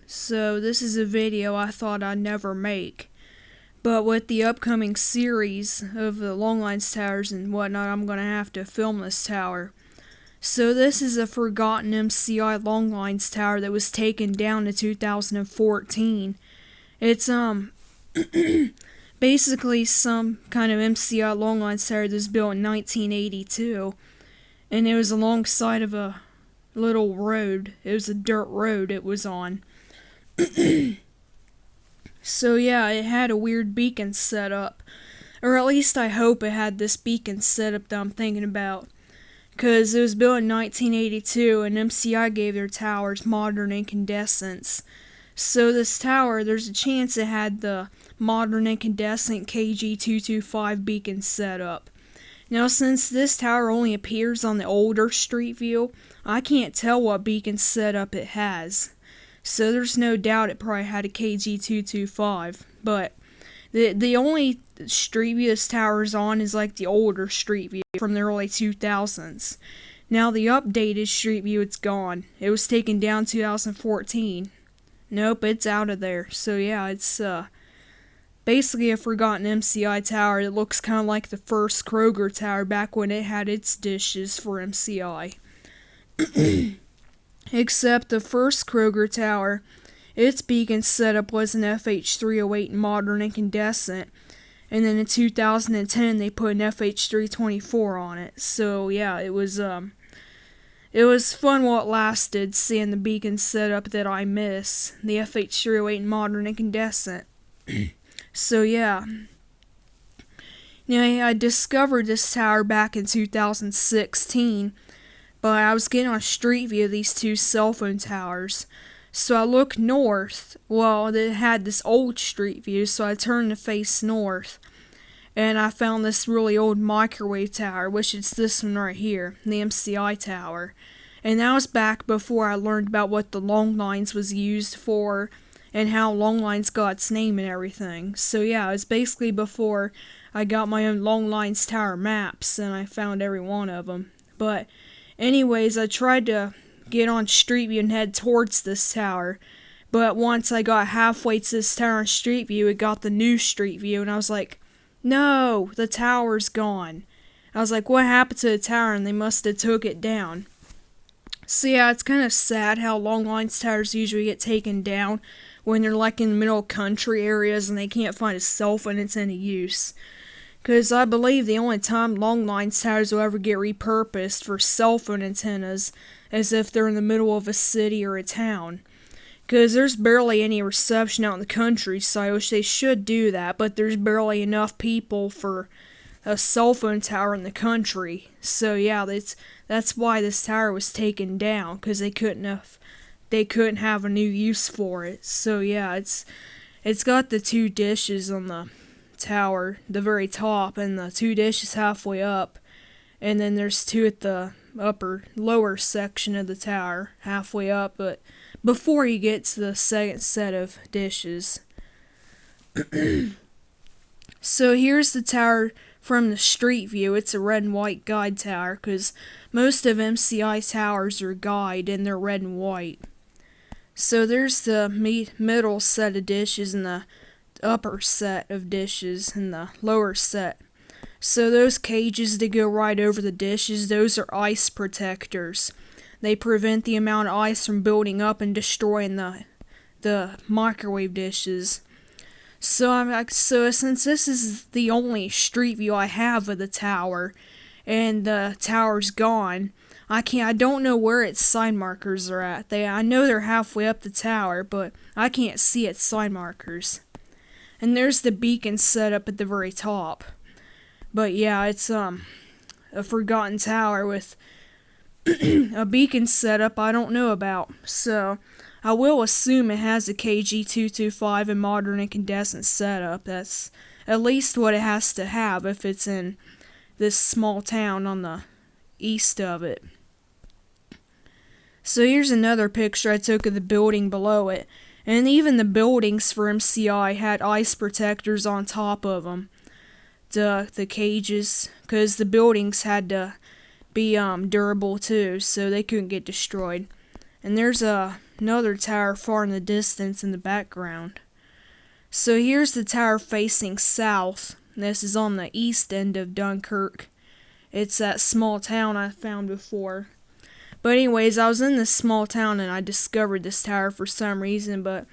So this is a video I thought I'd never make. But with the upcoming series of the Longlines towers and whatnot, I'm going to have to film this tower. So this is a forgotten MCI Longlines tower that was taken down in 2014. It's basically some kind of MCI Longlines tower that was built in 1982. And it was alongside of a little road. It was a dirt road it was on. So yeah, it had a weird beacon set up. Or at least I hope it had this beacon set up that I'm thinking about. Because it was built in 1982 and MCI gave their towers modern incandescents. So this tower, there's a chance it had the modern incandescent KG225 beacon set up. Now since this tower only appears on the older street view, I can't tell what beacon setup it has. So there's no doubt it probably had a KG225. But the only street view this tower is on is like the older street view from the early 2000s. Now the updated street view, it's gone. It was taken down 2014. Nope, it's out of there. So yeah, it's basically a forgotten MCI tower that looks kind of like the first Kroger tower back when it had its dishes for MCI. Except the first Kroger tower, its beacon setup was an FH308 modern incandescent, and then in 2010 they put an FH324 on it. So yeah, it was fun while it lasted, seeing the beacon setup that I miss, the FH308 modern incandescent. So yeah. Now I discovered this tower back in 2016, but I was getting on street view of these two cell phone towers. So I looked north. Well, it had this old street view, so I turned to face north. And I found this really old microwave tower, which is this one right here, the MCI tower. And that was back before I learned about what the Longlines was used for and how Longlines got its name and everything. So yeah, it's basically before I got my own Longlines tower maps and I found every one of them. But anyways, I tried to get on street view and head towards this tower. But once I got halfway to this tower on street view, it got the new street view and I was like, no, the tower's gone. I was like, what happened to the tower? And they must have took it down. So yeah, it's kind of sad how Longlines towers usually get taken down when they're like in the middle of country areas and they can't find a cell phone that's any use. Because I believe the only time Longlines towers will ever get repurposed for cell phone antennas is if they're in the middle of a city or a town. Because there's barely any reception out in the countryside, which they should do that, but there's barely enough people for a cell phone tower in the country. So yeah, that's why this tower was taken down, because they couldn't have a new use for it. So yeah, it's got the two dishes on the tower, the very top, and the two dishes halfway up, and then there's two at the lower section of the tower halfway up, but before you get to the second set of dishes. So here's the tower from the street view. It's a red and white guide tower, because most of MCI towers are guide and they're red and white. So there's the middle set of dishes and the upper set of dishes and the lower set. So those cages that go right over the dishes, those are ice protectors. They prevent the amount of ice from building up and destroying the microwave dishes. So since this is the only street view I have of the tower, and the tower's gone, I don't know where its sign markers are at. I know they're halfway up the tower, but I can't see its sign markers. And there's the beacon set up at the very top. But yeah, it's a forgotten tower with a beacon setup I don't know about. So I will assume it has a KG225 and modern incandescent setup. That's at least what it has to have if it's in this small town on the east of it. So here's another picture I took of the building below it. And even the buildings for MCI had ice protectors on top of them. The cages, because the buildings had to be durable too, so they couldn't get destroyed. And there's a another tower far in the distance in the background. So here's the tower facing south. This is on the east end of Dunkirk. It's that small town I found before. But anyways, I was in this small town and I discovered this tower for some reason, but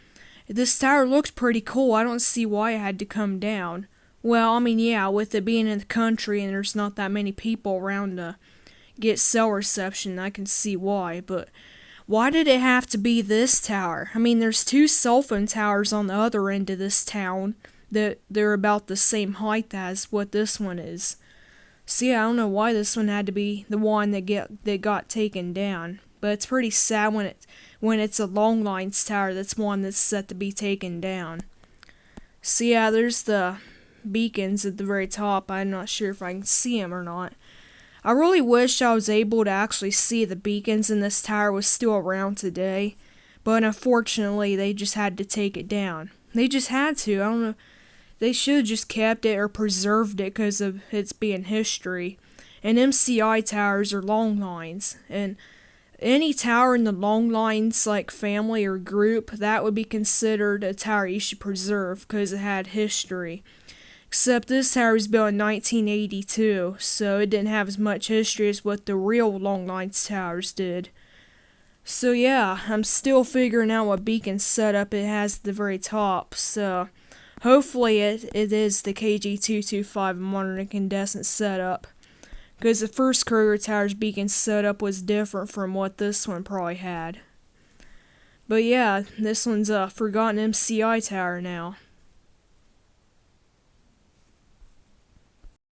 this tower looked pretty cool. I don't see why it had to come down. Well, I mean, yeah, with it being in the country and there's not that many people around to get cell reception, I can see why, but why did it have to be this tower? I mean, there's two cell phone towers on the other end of this town that they're about the same height as what this one is. See, I don't know why this one had to be the one that got taken down, but it's pretty sad when it's a long lines tower that's one that's set to be taken down. So yeah, there's the beacons at the very top. I'm not sure if I can see them or not. I really wish I was able to actually see the beacons and this tower was still around today, but unfortunately they just had to take it down. They just had to. I don't know. They should have just kept it or preserved it because of its being history. And MCI towers are long lines, and any tower in the long lines like family or group, that would be considered a tower you should preserve because it had history. Except this tower was built in 1982, so it didn't have as much history as what the real long lines towers did. So yeah, I'm still figuring out what beacon setup it has at the very top, so hopefully it is the KG225 modern incandescent setup, because the first Courier Tower's beacon setup was different from what this one probably had. But yeah, this one's a forgotten MCI tower now.